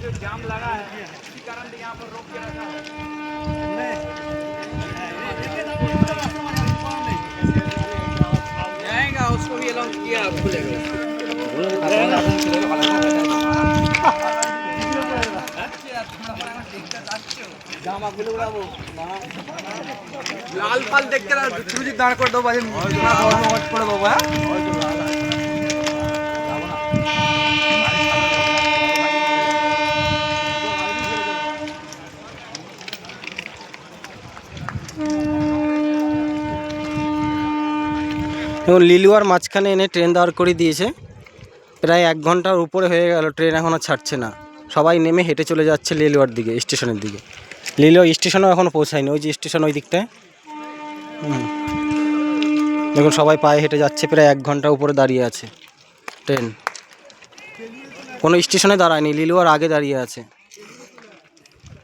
जो जाम लगा है इसी कारण यहाँ पर रोक के रखा है। जाएगा उसको भी अलाउ किया खुलेगा लाल पाल देख के दाঁড় করে দেবো করে দেবো হ্যাঁ এবং লিলুয়ার মাঝখানে এনে ট্রেন দাঁড় করে দিয়েছে। প্রায় 1 ঘন্টার উপরে হয়ে গেল, ট্রেন এখনও ছাড়ছে না। সবাই নেমে হেঁটে চলে যাচ্ছে লিলুয়ার দিকে, স্টেশনের দিকে। লিলুয়া স্টেশনও এখনও পৌঁছায়নি, ওই যে স্টেশন ওই দিকটায়। দেখুন সবাই পায়ে হেঁটে যাচ্ছে, প্রায় 1 ঘন্টা উপরে দাঁড়িয়ে আছে ট্রেন। কোনো স্টেশনে দাঁড়ায়নি, লিলুয়ার আগে দাঁড়িয়ে আছে।